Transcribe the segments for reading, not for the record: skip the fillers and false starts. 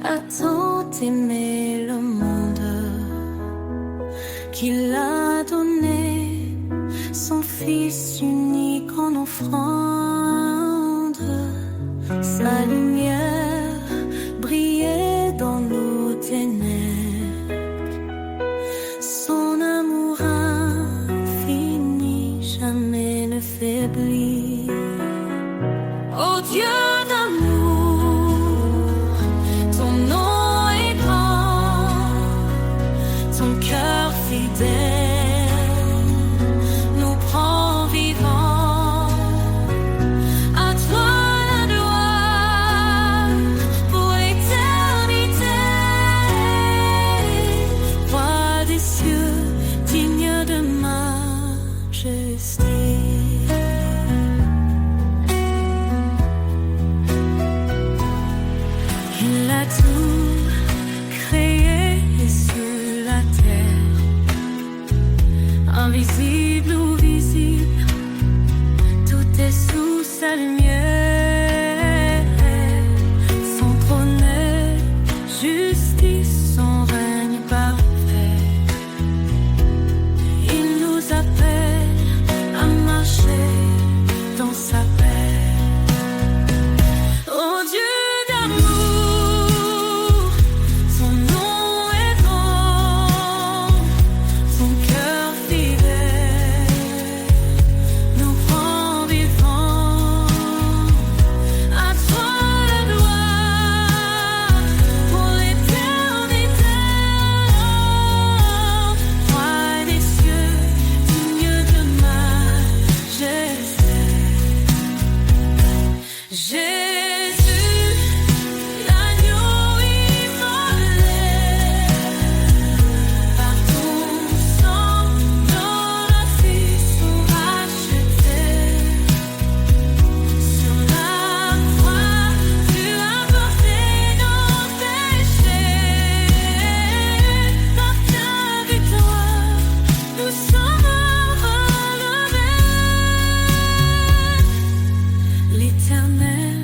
a tant aimé le monde qu'il a donné son Fils unique en offrande. Sa lumière brillait dans nos ténèbres, son amour infini jamais ne faiblit. Oh Dieu d'amour, ton nom est grand, ton cœur fidèle nous prend vivants. À toi la gloire pour l'éternité, roi des cieux, digne de majesté. Il a tout créé sur la terre, invisible ou visible, tout est sous sa lumière. Son trône est justice, son règne parfait. Il nous appelle à marcher dans sa paix. Oh Dieu d'amour, son nom est grand, son cœur fidèle nous prend vivants. À toi la gloire pour l'éternité, roi des cieux, digne de majesté. Jésus, l'agneau immolé, par ton sang, nos vies sont rachetées. Sur la croix, tu as porté nos péchés. Par ta victoire, nous sommes relevés. L'Éternel,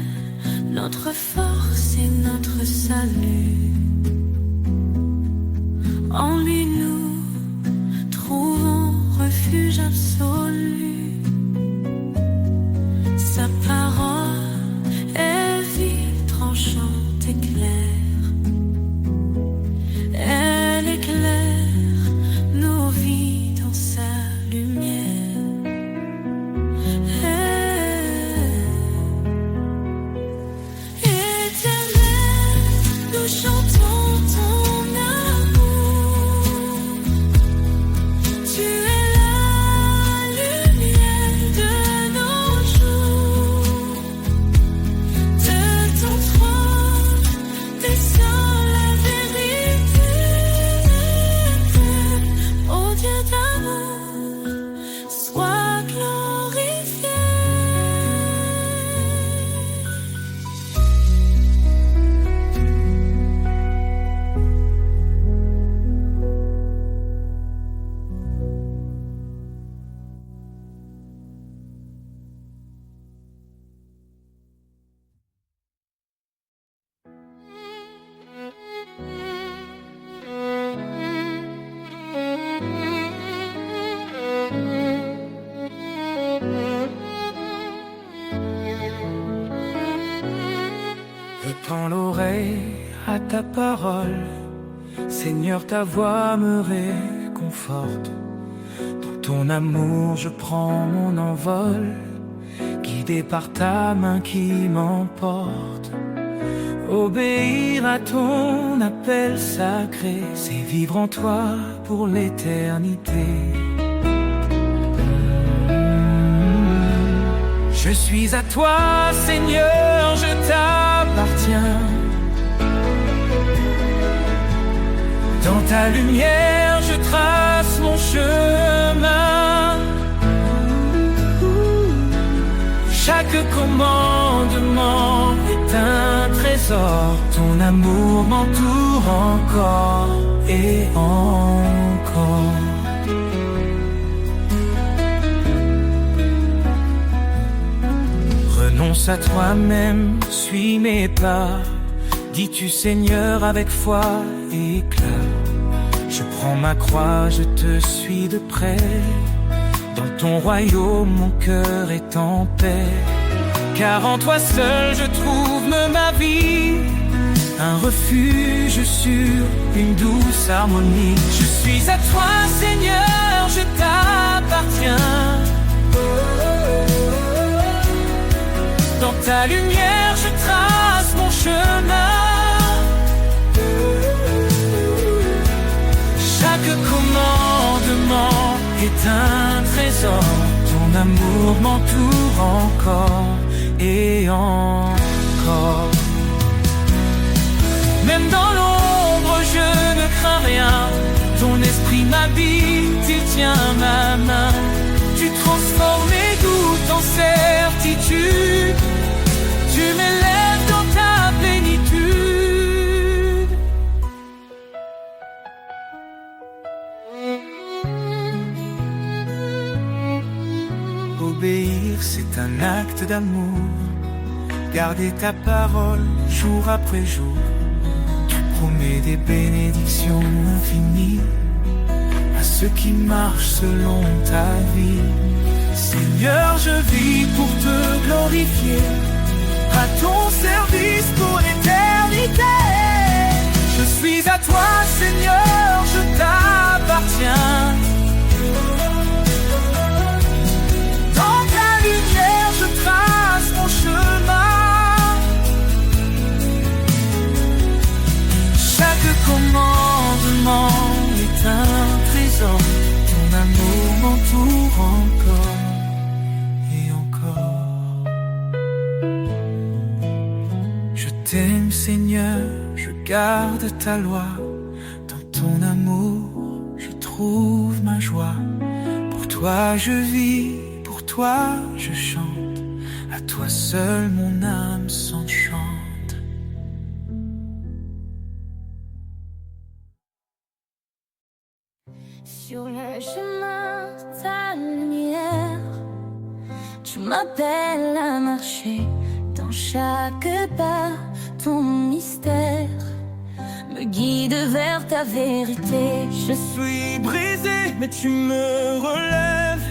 notre force et notre salut, en lui nous trouvons refuge absolu. Sa parole est vive, tranchante et claire. Elle éclaire nos vies dans sa lumière. Éternel, nous chantons ton amour. Tu es la lumière de nos jours. De ton trône descend la vérité. Oh Dieu d'amour, sois glorifié. Je tends l'oreille à ta parole, Seigneur, ta voix me réconforte. Dans ton amour, je prends mon envol, guidé par ta main qui m'emporte. Obéir à ton appel sacré, c'est vivre en toi pour l'éternité. Je suis à toi, Seigneur, je t'appartiens. Dans ta lumière, je trace mon chemin. Chaque commandement est un trésor. Ton amour m'entoure encore et encore. Renonce à toi-même, suis mes pas. Dis-tu Seigneur avec foi et éclat. Je prends ma croix, je te suis de près. Dans ton royaume, mon cœur est en paix. Car en toi seul je trouve ma vie, un refuge sur une douce harmonie. Je suis à toi Seigneur, je t'appartiens. Dans ta lumière je trace mon chemin. Chaque commandement est un trésor. Ton amour m'entoure encore et encore. Même dans l'ombre je ne crains rien. Ton esprit m'habite, il tient ma main. Tu transformes mes doutes en certitude. Tu m'élèves dans ta plénitude. Obéir, c'est un acte d'amour. Garder ta parole jour après jour. Tu promets des bénédictions infinies à ceux qui marchent selon ta vie. Seigneur, je vis pour te glorifier, à ton service pour l'éternité. Je suis à toi, Seigneur, je t'appartiens. Dans ta lumière, je trace mon chemin. Chaque commandement est un trésor. Ton amour m'entoure encore et encore. Je t'aime, Seigneur, je garde ta loi. Dans ton amour, je trouve ma joie. Pour toi je vis, pour toi je chante. À toi seul mon âme s'enchante. Sur le chemin, ta lumière, tu m'appelles à marcher. Dans chaque pas, ton mystère me guide vers ta vérité. Je suis brisé, mais tu me relèves.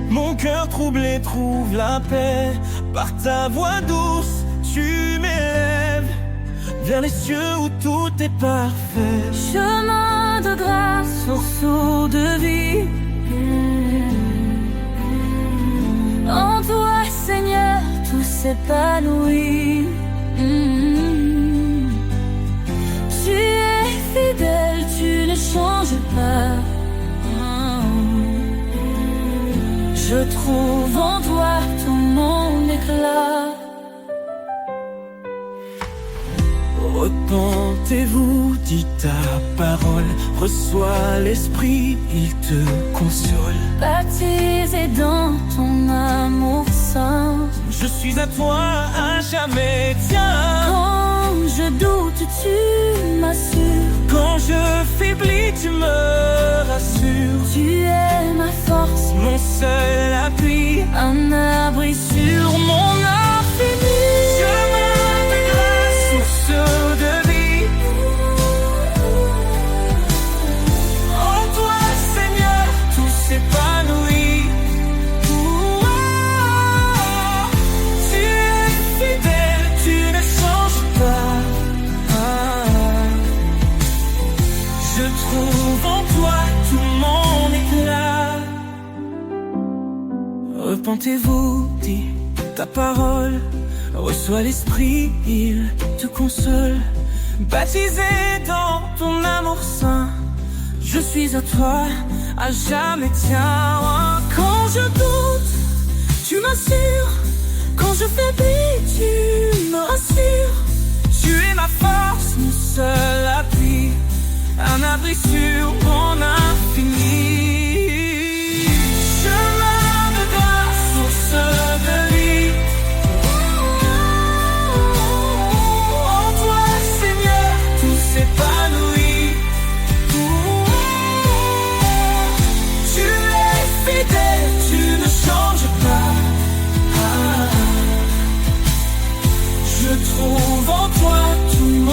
Mon cœur troublé trouve la paix. Par ta voix douce, tu m'élèves vers les cieux où tout est parfait. Chemin de grâce, source de vie. En toi, Seigneur, tout s'épanouit. Tu es fidèle, tu ne changes pas. Je trouve en toi tout mon éclat. Repentez-vous, dit ta parole. Reçois l'Esprit, il te console. Baptisé dans ton amour saint. Je suis à toi à jamais, tiens. Quand je doute, tu m'assures. Quand je faiblis, tu me rassures. Tu es ma force, mon seul appui, un abri sur mon infini. Chemin de grâce, source de vie. En toi, Seigneur, tout s'épanouit. Tu es fidèle, tu ne changes pas. Je trouve en toi tout mon éclat. Repentez-vous, dit ta parole. Reçois l'Esprit, il te console. Baptisé dans ton amour saint. Je suis à toi, à jamais tiens. Quand je doute, tu m'assures. Quand je faiblis, tu me rassures. Tu es ma force, mon seul appui, un abri sur mon infini. Chemin de grâce, source de vie. En toi, Seigneur, tout s'épanouit. Tu es fidèle, tu ne changes pas. Je trouve en toi tout mon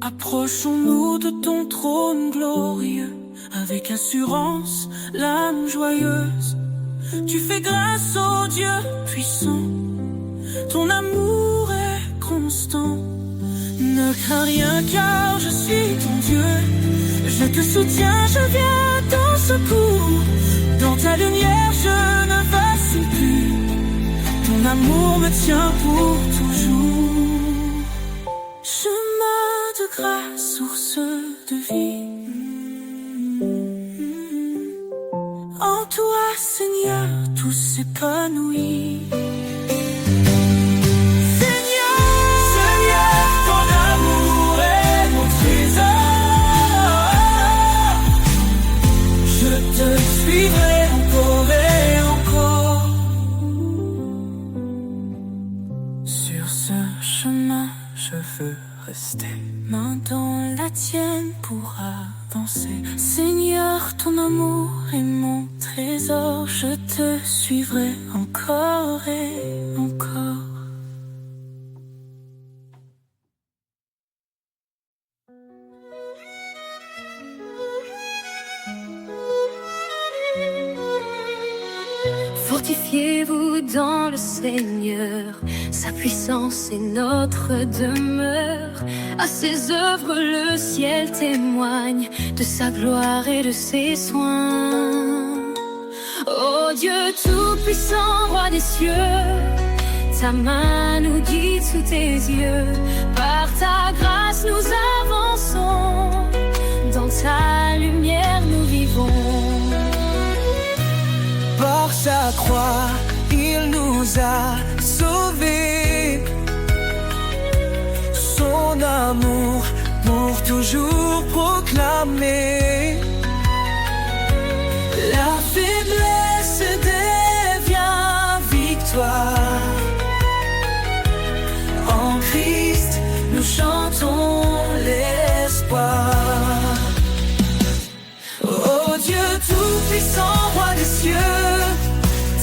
Approchons-nous de ton trône glorieux, avec assurance, l'âme joyeuse. Tu fais grâce au Dieu puissant, ton amour est constant. Ne crains rien car je suis ton Dieu, je te soutiens, je viens à ton secours. Dans ta lumière je ne vacille plus, ton amour me tient pour toujours. Chemin de grâce, source de vie, en toi Seigneur tout s'épanouit. Je veux rester main dans la tienne pour avancer. Seigneur, ton amour est mon trésor, je te suivrai encore et encore. Fortifiez-vous dans le Seigneur, sa puissance est notre demeure. À ses œuvres le ciel témoigne de sa gloire et de ses soins. Ô Dieu tout-puissant, roi des cieux, ta main nous guide sous tes yeux. Par ta grâce nous avançons, dans ta lumière nous vivons. Par sa croix, il nous a sauvés. Son amour pour toujours proclamer. La faiblesse devient victoire. En Christ, nous chantons l'espoir. Oh Dieu tout-puissant, roi des cieux,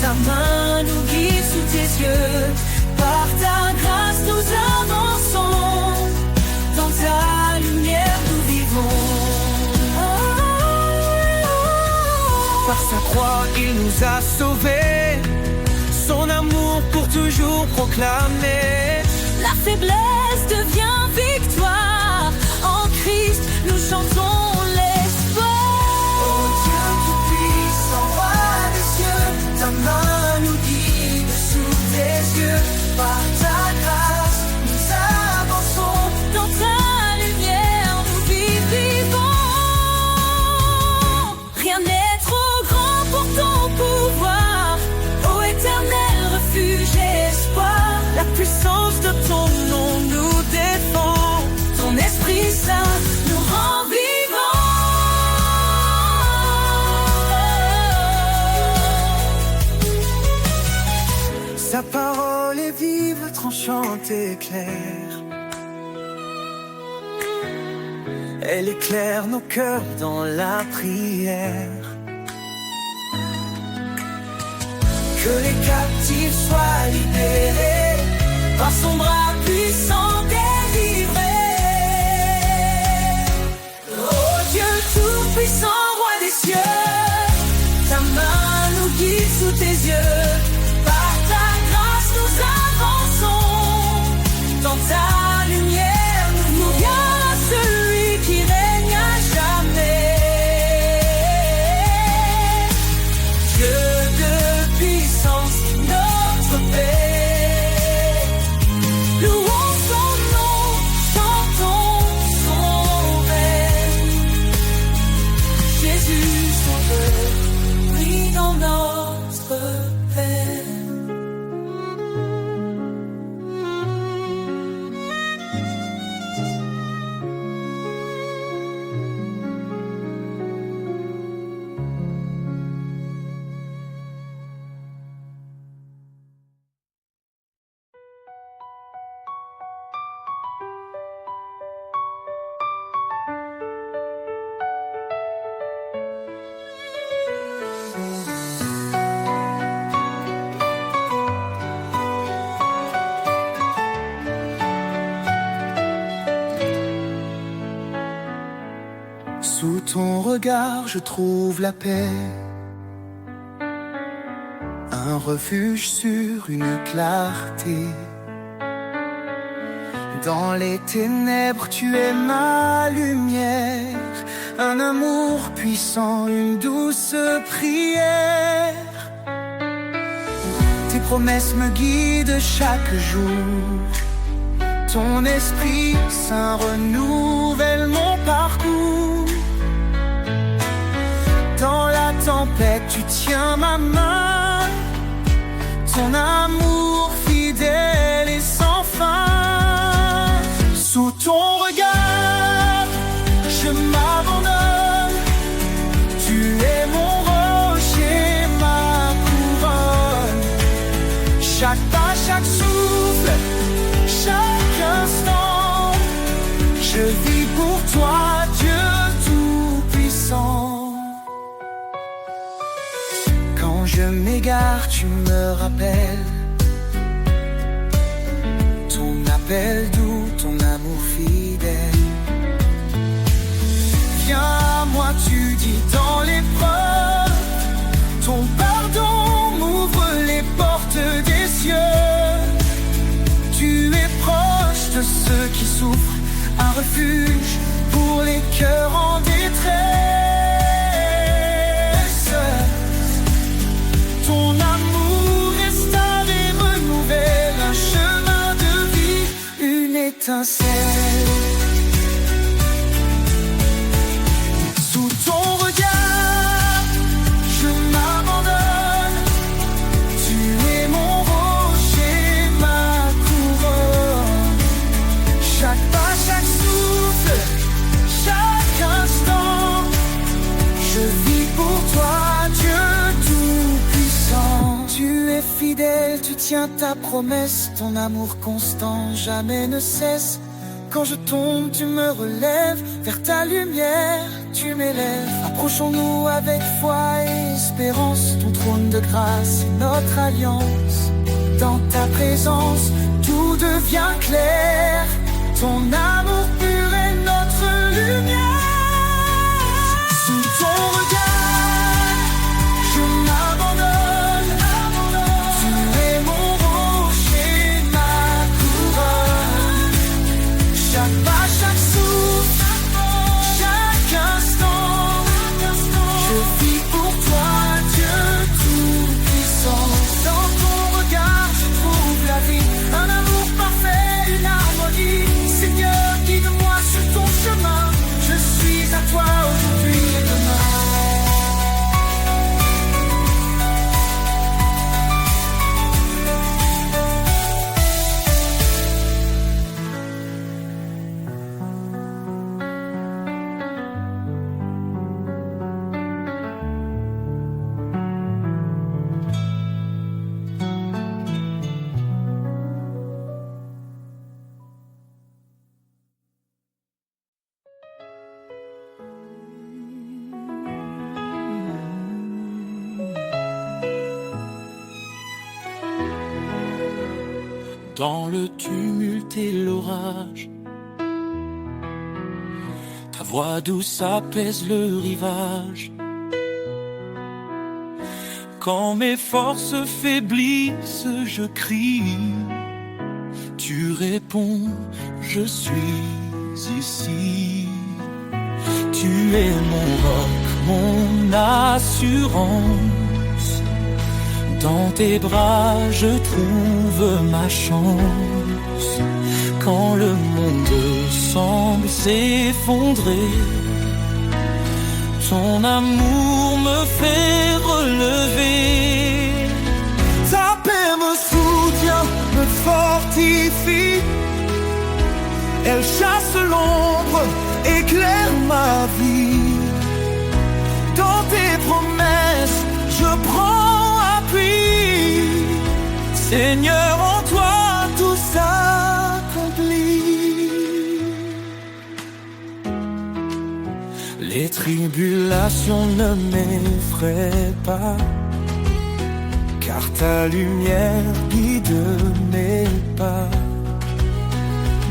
ta main nous guide sous tes yeux. Par ta grâce nous avançons, dans ta lumière nous vivons. Par sa croix il nous a sauvés, son amour pour toujours proclamer. La faiblesse devient victoire, en Christ nous chantons. Ta main nous guide sous tes yeux. Par ta grâce nous avançons, dans ta lumière nous vivons. Rien n'est trop grand pour ton pouvoir, ô éternel refuge et espoir. La puissance de ton nom nous défend, ton Esprit Saint nous rend vivants. Sa parole est vive, tranchante et claire. Elle éclaire nos cœurs dans la prière. Que les captifs soient libérés, par son bras puissant délivrés. Oh Dieu tout-puissant, roi des cieux, ta main nous guide sous tes yeux. Nous avançons, dans ta lumière nous vient celui qui règne à jamais. Dieu de puissance, notre paix. ton regard, je trouve la paix. Un refuge sur une clarté. Dans les ténèbres, tu es ma lumière. Un amour puissant, une douce prière. Tes promesses me guident chaque jour. Ton esprit saint renouvelle mon parcours. Dans la tempête, tu tiens ma main. Ton amour fidèle et sans fin. Sous ton regard, je m'abandonne. Tu es mon rocher, ma couronne. Chaque pas, chaque souffle, chaque instant, je vis pour toi, Dieu tout-puissant. Quand je m'égare, tu me rappelles. Ton appel doux, ton amour fidèle. Viens à moi, tu dis dans l'épreuve. Ton pardon m'ouvre les portes des cieux. Tu es proche de ceux qui souffrent, un refuge pour les cœurs en détresse. Ton amour restaure et renouvelle un chemin de vie, une étincelle. Sous ton regard, je m'abandonne. Tu es mon rocher, ma couronne. Chaque pas, chaque souffle, chaque instant, je vis pour toi, Dieu tout-puissant. Tu es fidèle, tu tiens ta promesse. Ton amour constant jamais ne cesse. Quand je tombe, tu me relèves. Vers ta lumière, tu m'élèves. Approchons-nous avec foi et espérance. Ton trône de grâce est notre alliance. Dans ta présence, tout devient clair. Ton amour pur est notre lumière. Sous ton regard, je m'abandonne. Tu es mon rocher, ma couronne. Chaque pas, chaque souffle, chaque instant, je vis pour toi, Dieu tout-puissant. Dans ton regard, je trouve la vie, un amour parfait, une harmonie. Seigneur, guide-moi sur ton chemin. Je suis à toi aujourd'hui et demain. Dans le tumulte et l'orage, ta voix douce apaise le rivage. Quand mes forces faiblissent, je crie. Tu réponds, je suis ici. Tu es mon roc, mon assurance. Dans tes bras, je trouve ma chance. Quand le monde semble s'effondrer, ton amour me fait relever. Ta paix me soutient, me fortifie. Elle chasse l'ombre, éclaire ma vie. Dans tes promesses, je prends appui. Seigneur, en toi tout s'accomplit. Les tribulations ne m'effraient pas, car ta lumière guide mes pas.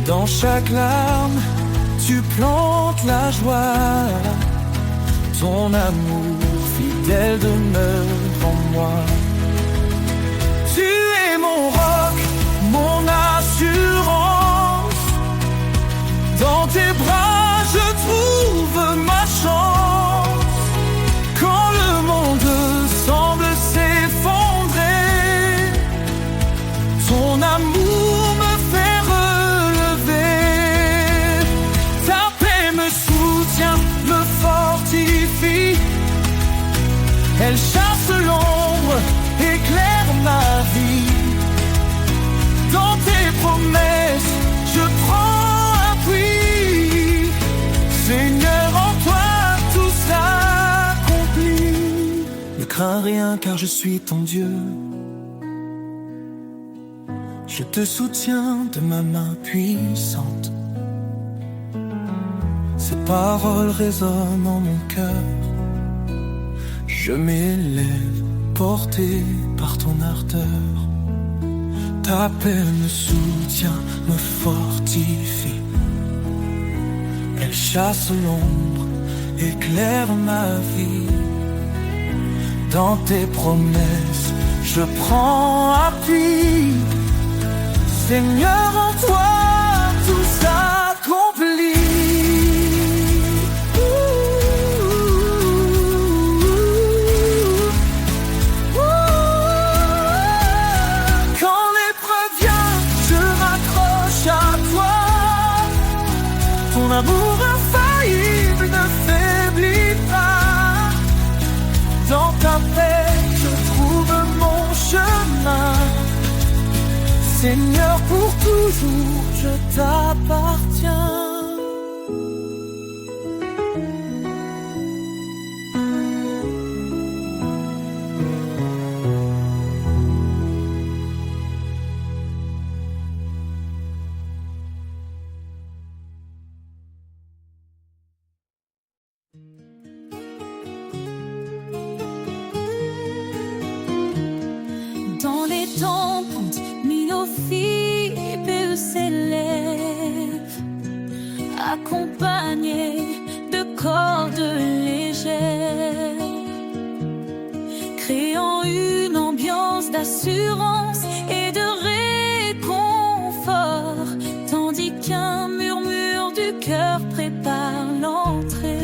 Dans chaque larme, tu plantes la joie. ton amour fidèle demeure en moi. Tu es mon roc, mon assurance. Dans tes bras je trouve ma chance. Quand le monde semble s'effondrer, ton amour me fait relever. Ta paix me soutient, me fortifie. Elle chasse l'ombre, éclaire ma vie. Dans tes promesses, je prends appui. Seigneur, en toi tout s'accomplit. Ne crains rien car je suis ton Dieu. Je te soutiens de ma main puissante. Ces paroles résonnent en mon cœur. Je m'élève, porté par ton ardeur. Ta paix me soutient, me fortifie. Elle chasse l'ombre, éclaire ma vie. Dans tes promesses, je prends appui. Seigneur, en toi tout s'accomplit. Quand l'épreuve vient, je m'accroche à toi. Ton amour infaillible ne faiblit pas. Dans ta paix, je trouve mon chemin. Seigneur, pour toujours, je t'appartiens. Dans les tempêtes, nos filles s'élèvent, accompagnées de cordes légères, créant une ambiance d'assurance et de réconfort, tandis qu'un murmure du cœur prépare l'entrée.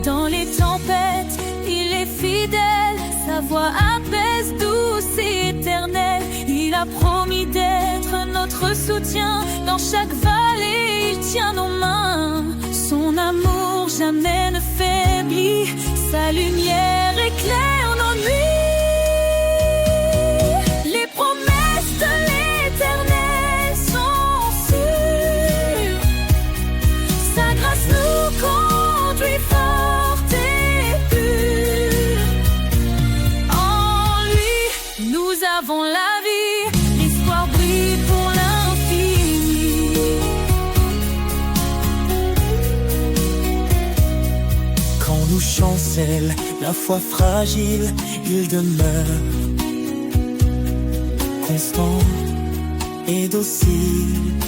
Dans les tempêtes, il est fidèle, sa voix apaise, douce et éternelle. Il a promis d'être notre soutien, dans chaque vallée il tient nos mains. Son amour jamais ne faiblit, sa lumière éclaire nos nuits. Les promesses de l'Éternel sont sûres, sa grâce nous conduit fort et pur. En lui, nous avons la vie, l'espoir brille pour l'infini. Quand nous chancelle la foi fragile, il demeure constant et docile.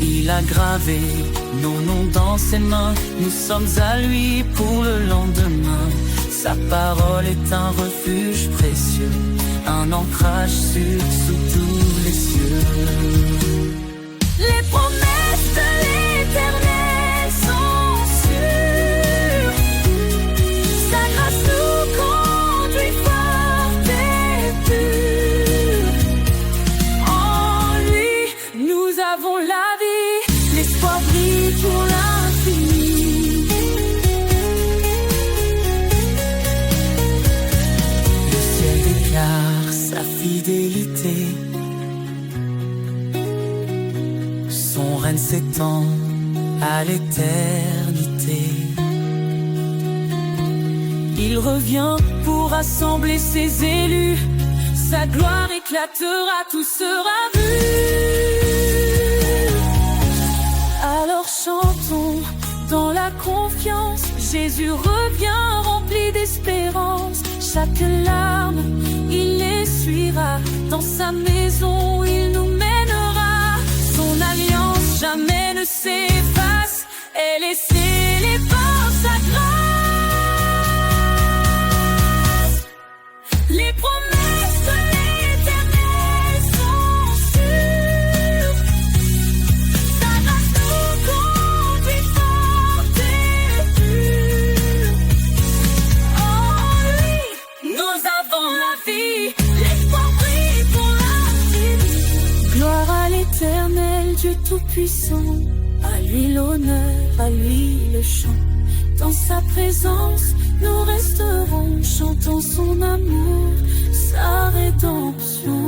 Il a gravé nos noms dans ses mains, nous sommes à lui pour le lendemain. Sa parole est un refuge précieux, un ancrage sûr sous tous les cieux. Les promesses de l'Éternel sont sûres, sa grâce nous conduit fort et pur. En lui, nous avons la vie, l'espoir brille pour l'infini. Le ciel déclare sa fidélité, son règne s'étend à l'éternité. Il revient pour rassembler ses élus, sa gloire éclatera, tout sera vu. Alors chantons dans la confiance, Jésus revient rempli d'espérance. Chaque larme, il essuiera. Dans sa maison, il nous mènera. Son alliance jamais ne s'efface. Elle est scellée par sa grâce. Les promesses de l'Éternel sont sûres. Sa grâce nous conduit forte et pure. En lui, nous avons la vie. L'espoir brille pour l'infini. Gloire à l'Éternel, Dieu Tout-Puissant. À lui l'honneur, à lui le chant. Dans sa présence, nous resterons, chantant son amour, sa rédemption.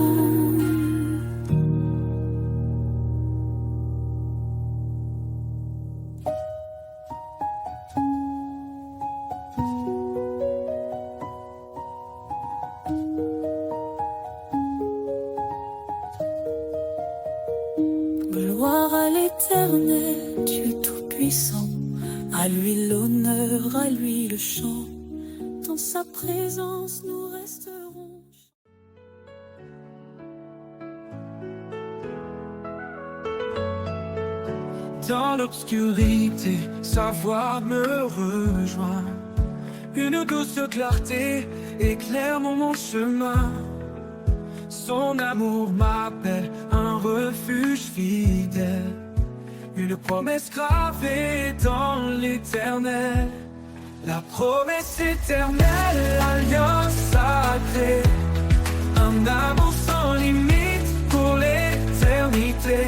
Gloire à l'Éternel, Dieu Tout-Puissant. À lui l'honneur, à lui le chant. Dans sa présence, nous resterons. Dans l'obscurité, sa voix me rejoint. Une douce clarté éclaire mon chemin. Son amour m'appelle, un refuge fidèle. Une promesse gravée dans l'éternel. La promesse éternelle, alliance sacrée. Un amour sans limite pour l'éternité.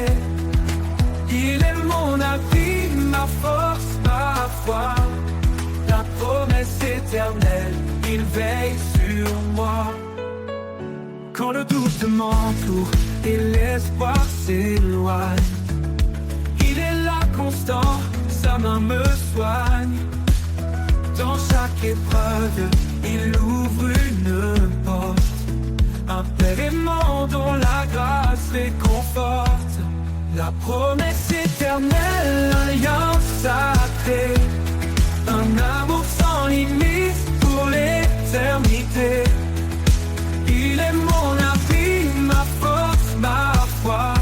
Il est mon appui, ma force, ma foi. La promesse éternelle, il veille sur moi. Quand le doute m'entoure et l'espoir s'éloigne, il est là constant, sa main me soigne. Dans chaque épreuve, il ouvre une porte. Un père aimant dont la grâce réconforte. La promesse éternelle, alliance sacrée. Un amour sans limite pour l'éternité. Il est mon appui, ma force, ma foi.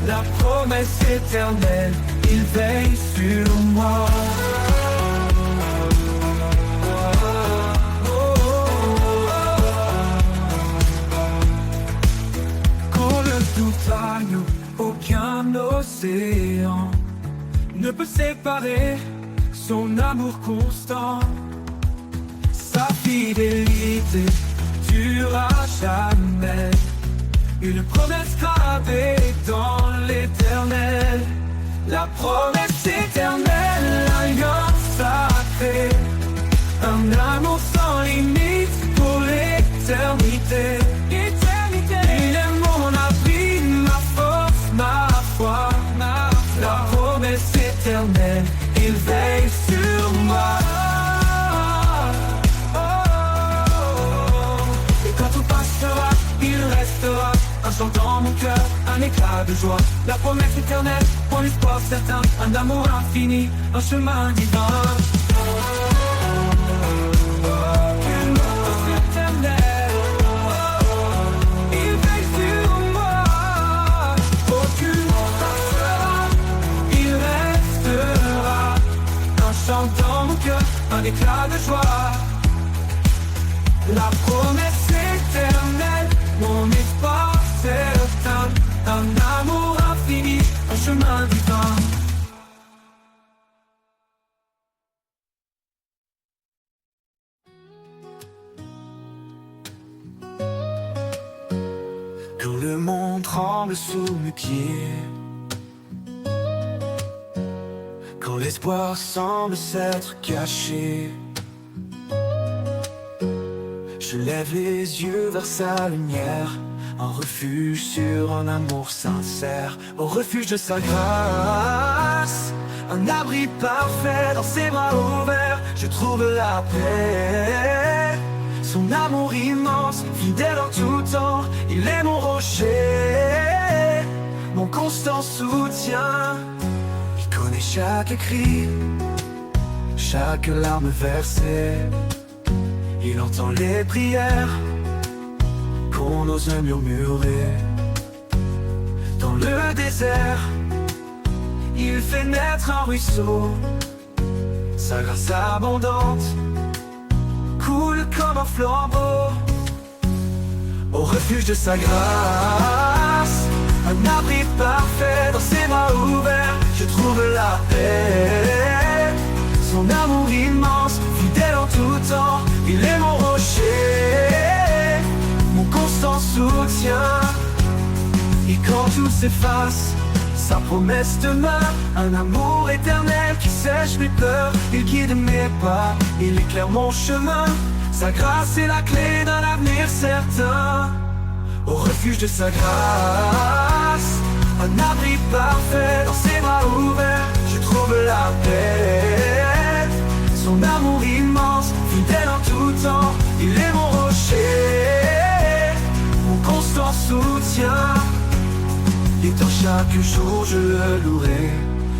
La promesse éternelle, il veille sur moi. Quand le doute à nous, aucun océan ne peut séparer son amour constant. Sa fidélité dure à jamais. Une promesse gravée dans l'éternel. La promesse éternelle, alliance sacrée. Un amour sans limite pour l'éternité. Il est mon appui, ma force, ma foi. La promesse éternelle, il veille sur moi. Et quand tout passera, il restera. Un chant dans mon cœur, un éclat de joie. La promesse éternelle, pour l'espoir certain. Un amour infini, un chemin divin. Une force éternelle, il veille sur moi. Aucune passera, il restera. Un chant dans mon cœur, un éclat de joie. La promesse éternelle, mon espoir certain. Un amour infini, un chemin divin. Quand le monde tremble sous mes pieds, quand l'espoir semble s'être caché, je lève les yeux vers sa lumière. Un refuge sur un amour sincère. Au refuge de sa grâce, un abri parfait dans ses bras ouverts. Je trouve la paix. Son amour immense, fidèle en tout temps. Il est mon rocher, mon constant soutien. Il connaît chaque cri chaque larme versée. Il entend les prières qu'on ose murmurer. Dans le désert, il fait naître un ruisseau. Sa grâce abondante coule comme un flambeau. Au refuge de sa grâce, un abri parfait dans ses bras ouverts, je trouve la paix. Son amour immense, fidèle en tout temps, il est mon rocher, mon constant soutien. Et quand tout s'efface, sa promesse demeure, un amour éternel qui sèche mes peurs. Il guide mes pas, il éclaire mon chemin. Sa grâce est la clé d'un avenir certain. Au refuge de sa grâce, un abri parfait dans ses bras ouverts, je trouve la paix. Son amour immense, fidèle en tout temps, il est mon rocher, mon constant soutien. Et dans chaque jour je le louerai,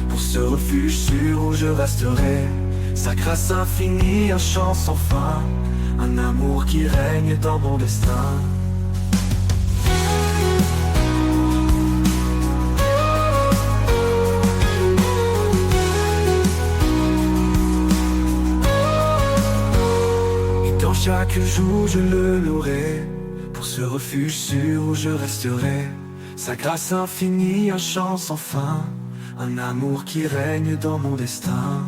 pour ce refuge sûr où je resterai. Sa grâce infinie, un chant sans fin, un amour qui règne dans mon destin. Et dans chaque jour je le louerai, pour ce refuge sûr où je resterai. Sa grâce infinie, un chant sans fin, un amour qui règne dans mon destin.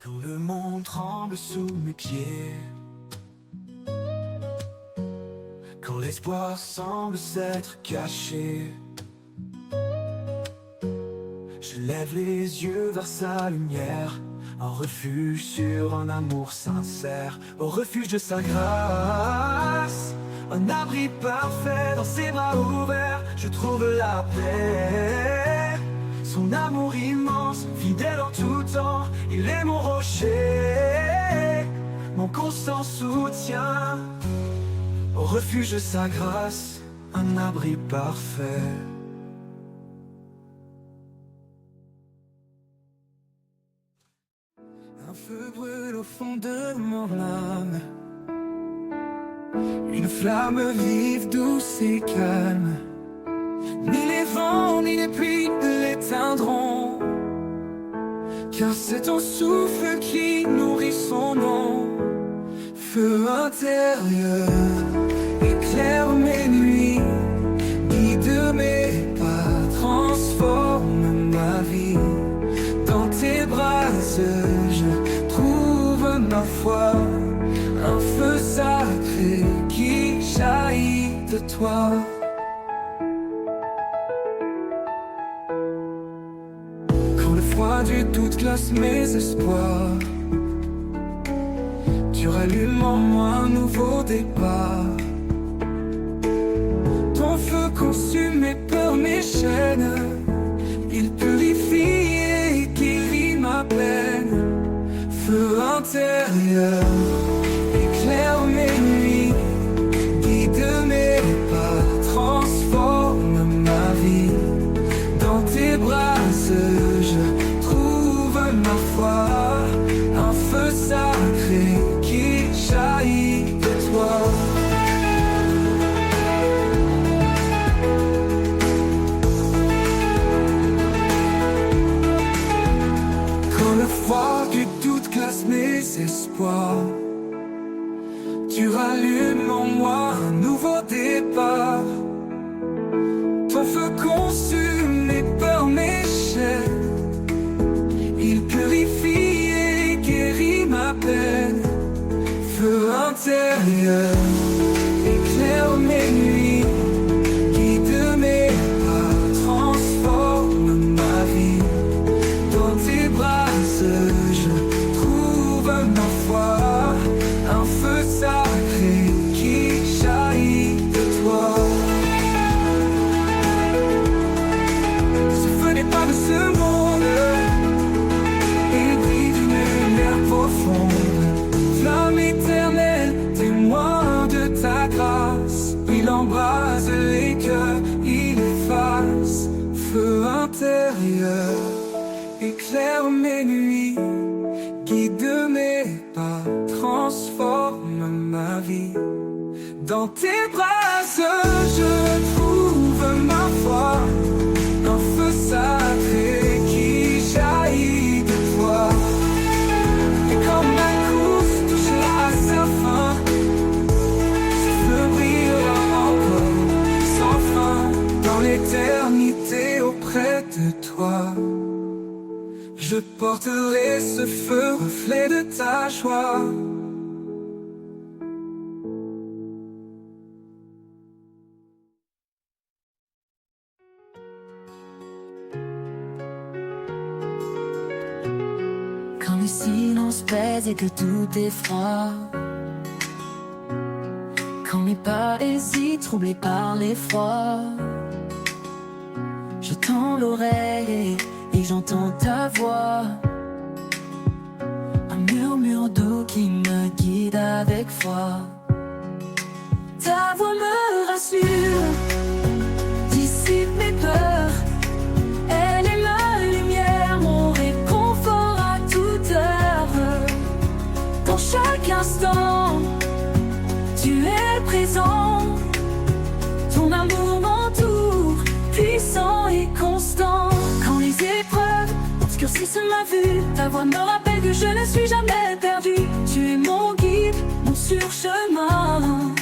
Quand le monde tremble sous mes pieds, quand l'espoir semble s'être caché, je lève les yeux vers sa lumière, un refuge sur un amour sincère. Au refuge de sa grâce, un abri parfait dans ses bras ouverts, je trouve la paix. Son amour immense, fidèle en tout temps, il est mon rocher, mon constant soutien. Au refuge de sa grâce, un abri parfait. Un feu brûle au fond de mon âme, une flamme vive, douce et calme. Ni les vents, ni les pluies ne l'éteindront, car c'est ton souffle qui nourrit son nom. Feu intérieur, éclaire mes nuits, guide mes pas, transforme ma vie. Dans tes bras, je trouve ma foi, un feu sacré qui jaillit de toi. Du doute glace mes espoirs, tu rallumes en moi un nouveau départ. Ton feu consume mes peurs, mes chaînes, il purifie et guérit ma peine. Feu intérieur, éclaire mes nuits, guide mes pas, transforme ma vie. Dans tes bras je ma foi, un feu sacré qui jaillit de toi. Quand le froid du doute glace mes espoirs, tu rallumes en moi un nouveau départ. Ton feu consume mes peurs, mes chaînes, il purifie et guérit ma peine. Feu intérieur, éclaire mes nuits, guide mes pas, transforme ma vie. Dans tes bras, je trouve ma foi, un feu sacré qui Il embrase les cœurs, il efface. Feu intérieur, éclaire mes nuits, guide mes pas, transforme ma vie. Dans tes bras, je trouve ma foi, un feu sacré qui jaillit de toi. Et quand ma course touchera à sa fin, ce feu brillera encore sans fin dans l'éternité auprès de toi. Je porterai ce feu, reflet de ta joie. Quand le silence pèse et que tout est froid, quand mes pas hésitent, troublés par l'effroi, je tends l'oreille et j'entends ta voix, un murmure doux qui me guide avec foi. Ta voix me rassure, dissipe mes peurs. Elle est ma lumière, mon réconfort à toute heure. Dans chaque instant, tu es présent. Ton amour m'entoure, puissant et constant. Quand les épreuves obscurcissent ma vue, ta voix me rappelle que je ne suis jamais perdu. Tu es mon guide, mon surchemin,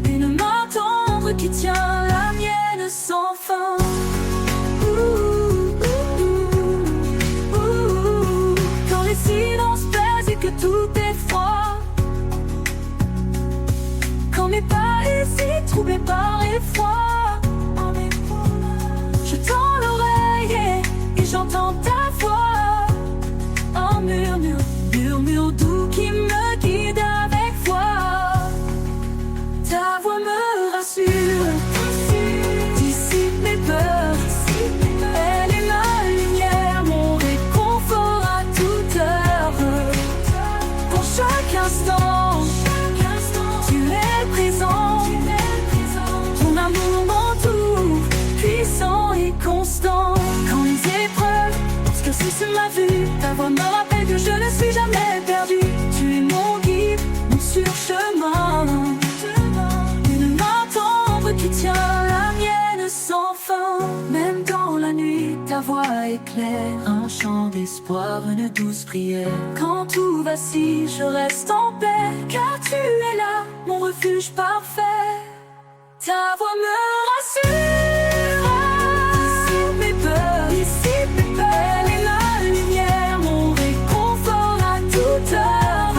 une main tendre qui tient la mienne sans fin. Quand les silences pèsent et que tout est froid, quand mes pas hésitent, troublés par l'effroi, je tends l'oreille et j'entends ta voix, un murmure, murmure doux qui me guide avec foi. Ta voix me rassure, dissipe mes peurs. Elle est ma lumière, mon réconfort à toute heure. Pour chaque instant, tu es présent. Ton amour m'entoure, puissant et constant. Quand les épreuves obscurcissent ma vue, ta voix me rappelle que je ne suis jamais perdu. Tu es mon guide, mon surchemin, une main tendre qui tient la mienne sans fin. Même dans la nuit, ta voix éclaire un chant d'espoir, une douce prière. Quand tout vacille, je reste en paix, car tu es là, mon refuge parfait. Ta voix me rassure, dissipe mes peurs, dissipe mes peurs. Elle est ma lumière, mon réconfort à toute heure,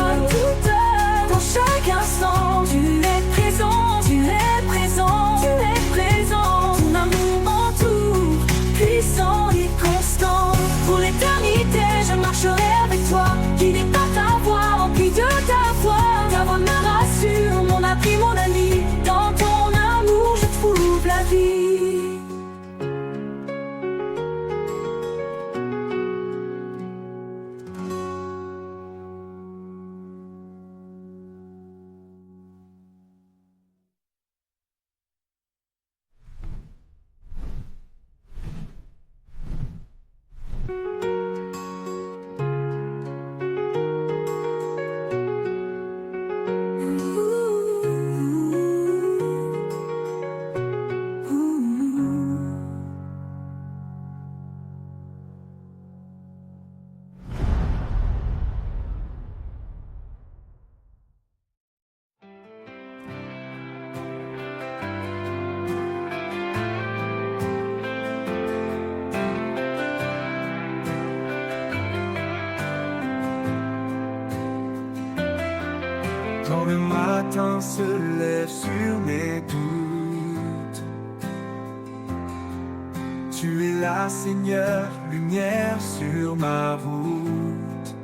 dans chaque instant. Tu es présent, tu es présent, tu es présent. Ton amour m'entoure, puissant et constant. Pour l'éternité, je marcherai avec toi, guidé par ta voix, rempli de ta foi. Ta voix me rassure, mon abri, mon ami. Dans ton amour, je trouve la vie. Quand le matin se lève sur mes doutes, tu es là, Seigneur, lumière sur ma route.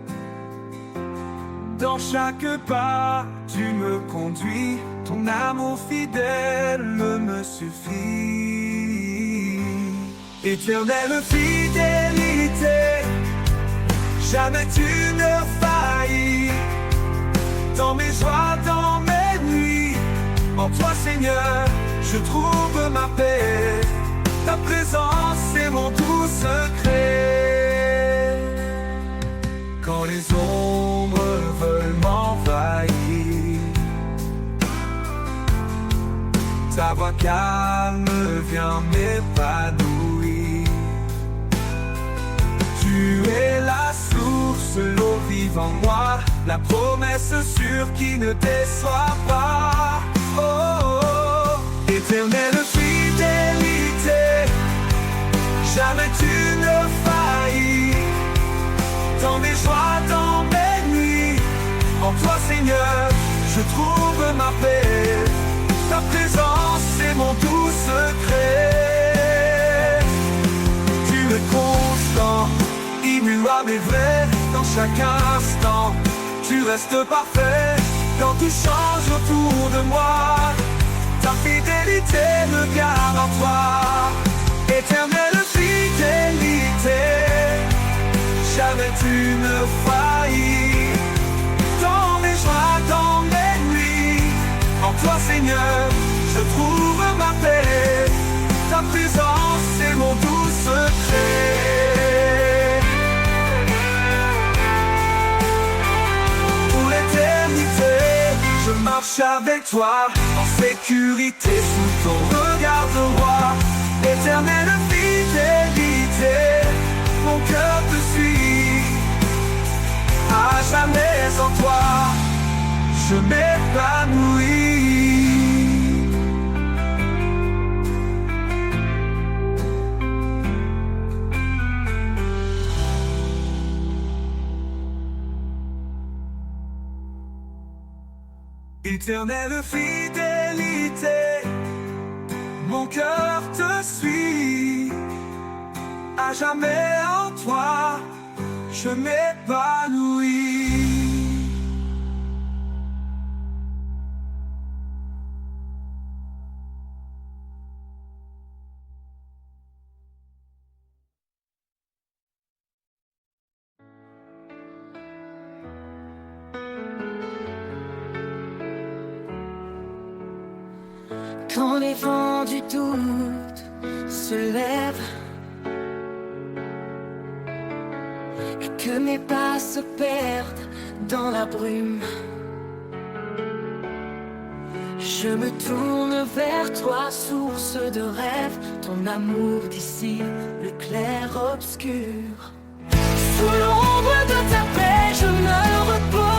Dans chaque pas, tu me conduis, ton amour fidèle me suffit. Éternelle fidélité, jamais tu ne faillis. Dans mes joies, dans mes nuits, en toi, Seigneur, Seigneur, je trouve ma paix. Ta présence est mon doux secret. Quand les ombres veulent m'envahir, ta voix calme vient m'épanouir. Tu es la source, l'eau vive en moi, la promesse sûre qui ne déçoit pas. Oh, oh, oh. Éternelle fidélité, jamais tu ne faillis. Dans mes joies, dans mes nuits, en toi Seigneur, je trouve ma paix. Ta présence est mon doux secret. Tu es constant, immuable et vrai. Dans chaque instant, tu restes parfait. Quand tout change autour de moi, ta fidélité me garde en toi. Éternelle fidélité, jamais tu ne faillis. Dans mes joies, dans mes nuits, en toi Seigneur, je trouve ma paix. Ta présence est mon doux secret. Pour l'éternité, je marche avec toi, en sécurité sous ton regard de roi. Éternelle fidélité, mon cœur te suit. À jamais en toi, je m'épanouis. Éternelle fidélité, mon cœur te suit. À jamais en toi, je m'épanouis. Quand les vents du doute se lèvent et que mes pas se perdent dans la brume, je me tourne vers toi, source de rêve. Ton amour dissipe le clair-obscur. Sous l'ombre de ta paix, je me repose.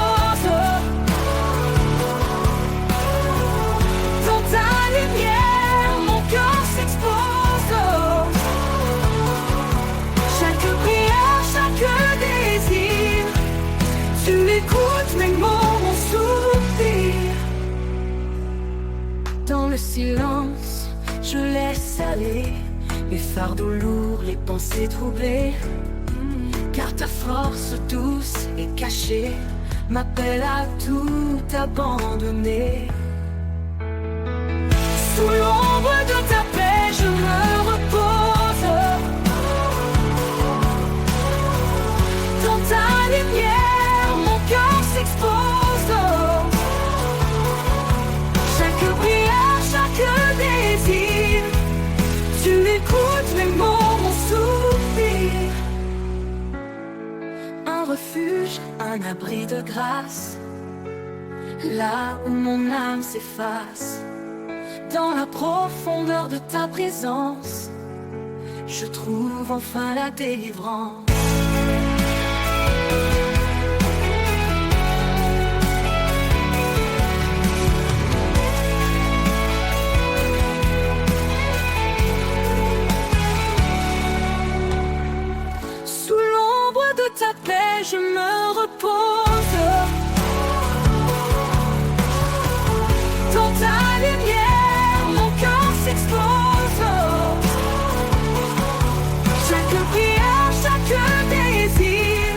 Dans ta lumière, mon cœur s'expose. Chaque prière, chaque désir, tu écoutes mes mots, mon soupir. Dans le silence, je laisse aller mes fardeaux lourds, les pensées troublées. Car ta force douce et cachée m'appelle à tout abandonner. Sous l'ombre de ta paix, je me repose. Dans ta lumière, mon cœur s'expose. Chaque prière, chaque désir, tu écoutes mes mots, mon soupir. Un refuge, un abri de grâce, là où mon âme s'efface. Dans la profondeur de ta présence, je trouve enfin la délivrance. Sous l'ombre de ta paix, je me repose. Dans ta lumière, mon cœur s'expose. Chaque prière, chaque désir,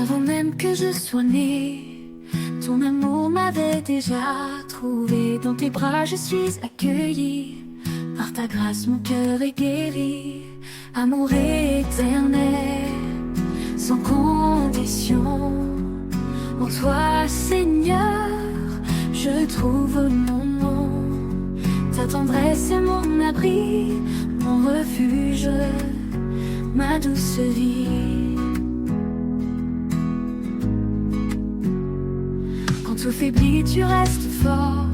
Avant même que je sois née, ton amour m'avait déjà trouvé. Dans tes bras je suis accueillie. Par ta grâce mon cœur est guéri. Amour éternel, sans condition. En toi Seigneur, je trouve mon nom. Ta tendresse est mon abri, mon refuge, ma douce vie. Quand tout faiblit, tu restes fort.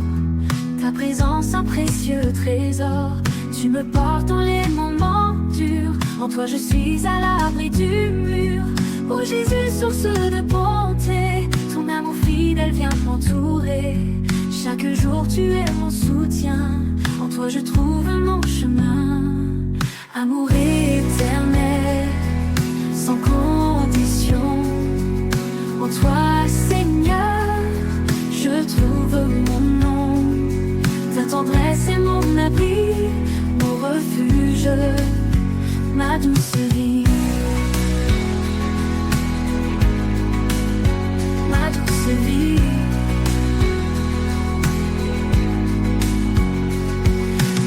Ta présence un précieux trésor. Tu me portes dans les moments durs. En toi je suis à l'abri du mur. Oh Jésus, source de bonté, ton amour fidèle vient m'entourer. Chaque jour tu es mon soutien. En toi je trouve mon chemin. Amour éternel, sans condition. En toi Seigneur, je trouve mon nom. Ta tendresse est mon abri, mon refuge, ma douce vie. Ma douce vie.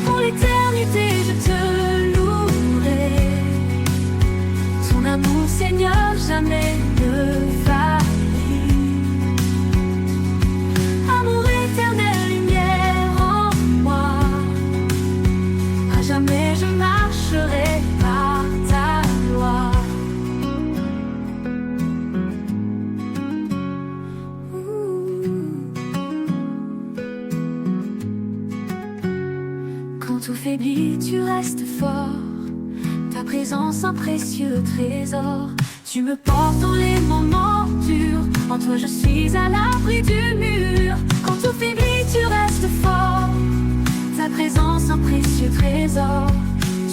Pour l'éternité je te louerai. Ton amour Seigneur jamais ne faillit. Amour éternel, lumière en moi. À jamais je marcherai par ta loi. Quand tout faiblit, tu restes fort. Ta présence un précieux trésor. Tu me portes dans les moments durs. En toi je suis à l'abri du mur. Quand tout faiblit, tu restes fort. Ta présence un précieux trésor.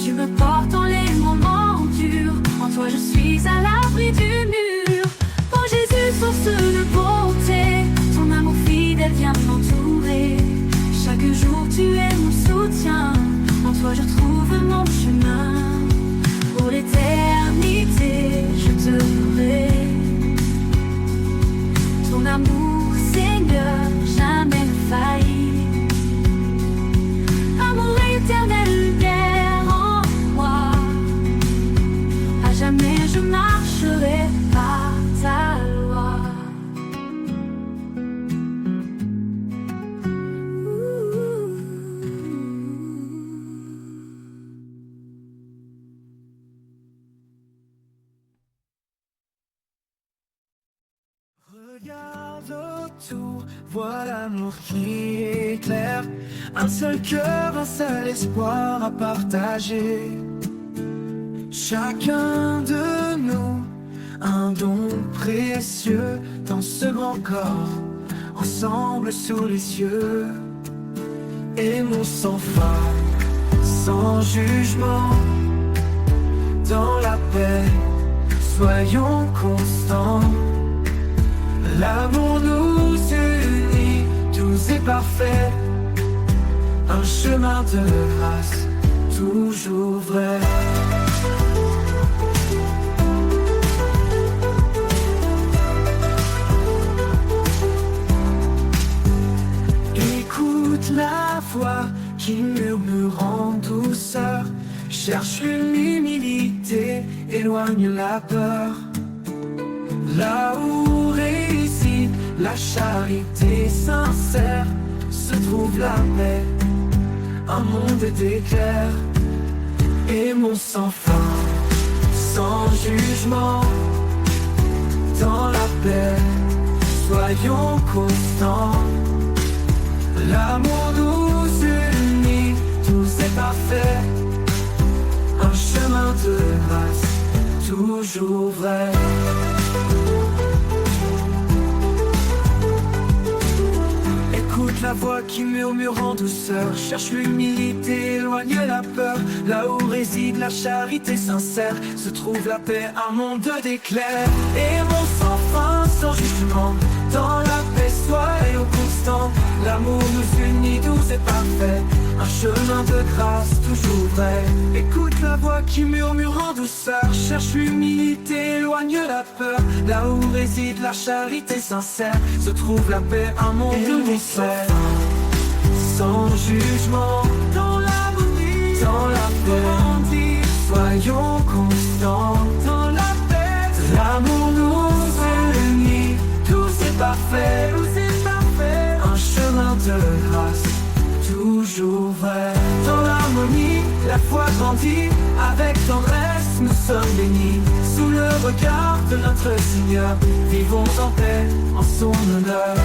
Tu me portes dans les moments durs. En toi je suis à l'abri du mur. Oh Jésus, source de bonté, ton amour fidèle vient m'entourer. Chaque jour tu es mon soutien. En toi je trouve mon chemin. Pour l'éternité je te louerai. Ton amour Seigneur jamais ne faillit. Amour éternel, lumière en moi. À jamais je marcherai par ta loi. Regarde autour, vois l'amour qui éclaire. Un seul cœur, un seul espoir à partager. Chacun de nous, un don précieux dans ce grand corps, ensemble sous les cieux. Aimons sans fin, sans jugement, dans la paix, soyons constants. L'amour nous unit, doux et parfait. Un chemin de grâce, toujours vrai. Écoute la voix qui murmure en douceur. Cherche l'humilité, éloigne la peur. Là où réside la charité sincère, se trouve la paix, un monde d'éclairs. Aimons sans fin, sans jugement, dans la paix, soyons constants. L'amour nous unit, tous est parfait. Un chemin de grâce, toujours vrai. Écoute la voix qui murmure en douceur. Cherche l'humilité, éloigne la peur. Là où réside la charité sincère, se trouve la paix, un monde d'éclairs. Aimons sans fin, sans jugement. Dans la paix, soyons constants. L'amour nous unit, doux et parfait. Un chemin de grâce toujours vrai. Écoute la voix qui murmure en douceur. Cherche l'humilité, éloigne la peur. Là où réside la charité sincère, se trouve la paix, un monde unissant. Sans jugement, dans l'harmonie, dans la paix, soyons constants. Dans la paix, l'amour nous unit, tout c'est parfait, un chemin de grâce, toujours vrai. Dans l'harmonie, la foi grandit, avec tendresse nous sommes bénis. Sous le regard de notre Seigneur, vivons en paix, en son honneur.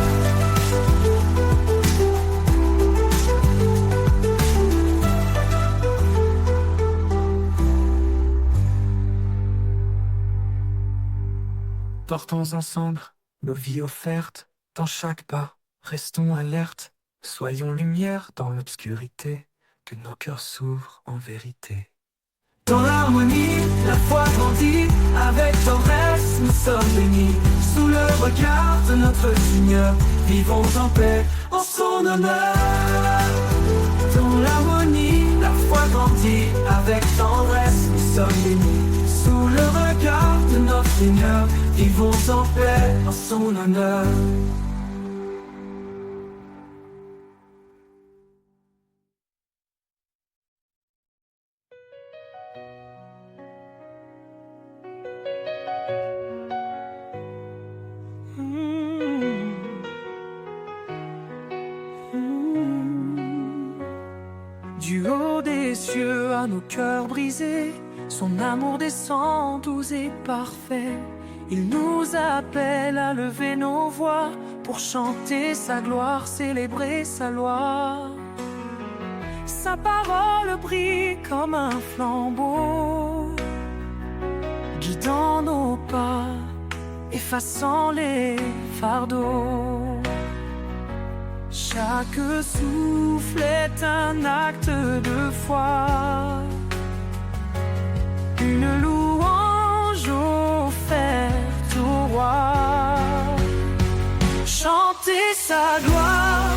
Portons ensemble nos vies offertes, dans chaque pas, restons alertes. Soyons lumière dans l'obscurité, que nos cœurs s'ouvrent en vérité. Dans l'harmonie, la foi grandit, avec tendresse nous sommes bénis. Sous le regard de notre Seigneur, vivons en paix, en son honneur. Dans l'harmonie, la foi grandit, avec tendresse nous sommes bénis. Sous le regard de notre Seigneur, vivons en paix, en son honneur. Du haut des cieux à nos cœurs brisés, son amour descend doux et parfait. Il nous appelle à lever nos voix pour chanter sa gloire, célébrer sa loi. Sa parole brille comme un flambeau, guidant nos pas, effaçant les fardeaux. Chaque souffle est un acte de foi, une louange offerte au roi. Chanter sa gloire,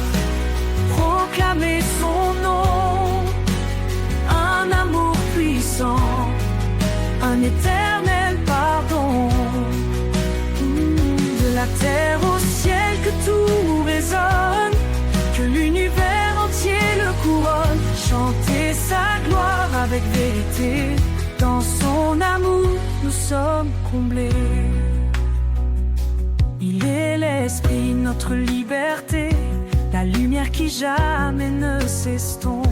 proclamer son nom, un amour puissant, un éternel pardon. De la terre au ciel que tout résonne, que l'univers entier le couronne. Chanter sa gloire avec vérité, dans son amour nous sommes comblés. Il est l'esprit, notre liberté, la lumière qui jamais ne s'estompe.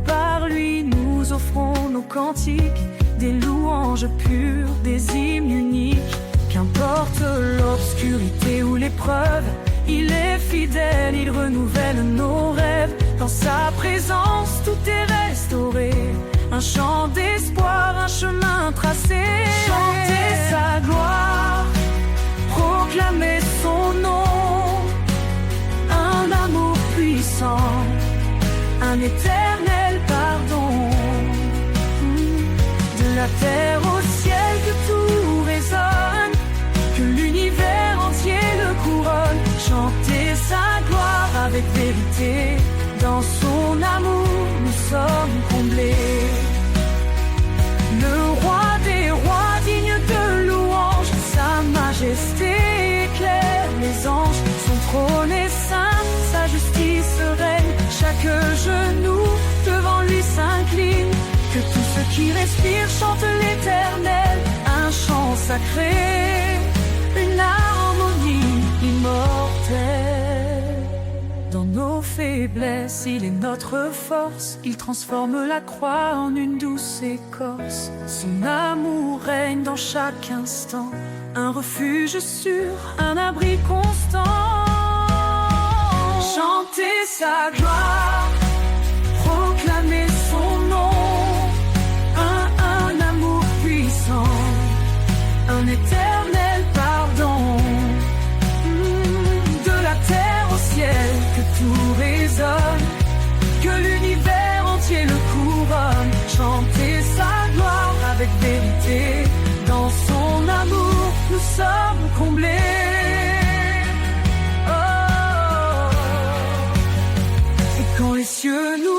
Par lui nous offrons nos cantiques, des louanges pures, des hymnes uniques. Qu'importe l'obscurité ou l'épreuve, il est fidèle, il renouvelle nos rêves. Dans sa présence tout est restauré, un chant d'espoir, un chemin tracé. Chanter sa gloire, proclamer son nom, un amour puissant, un éternel pardon. De la terre au ciel que tout résonne, que l'univers entier le couronne. Chanter sa gloire avec vérité, dans son amour nous sommes comblés. Le roi des rois digne de louange, sa majesté éclaire les anges. Son trône est saint, sa justice règne, chaque genou devant lui s'incline. Que tous ceux qui respirent chantent l'éternel, un chant sacré, une harmonie immortelle. Dans nos faiblesses, il est notre force, il transforme la croix en une douce écorce. Son amour règne dans chaque instant, un refuge sûr, un abri constant. Chanter sa gloire, proclamer son nom, un amour puissant, un éternel pardon. De la terre au ciel que tout résonne, que l'univers entier le couronne. Chanter sa gloire avec vérité, dans son amour nous sommes comblés. Dieu nous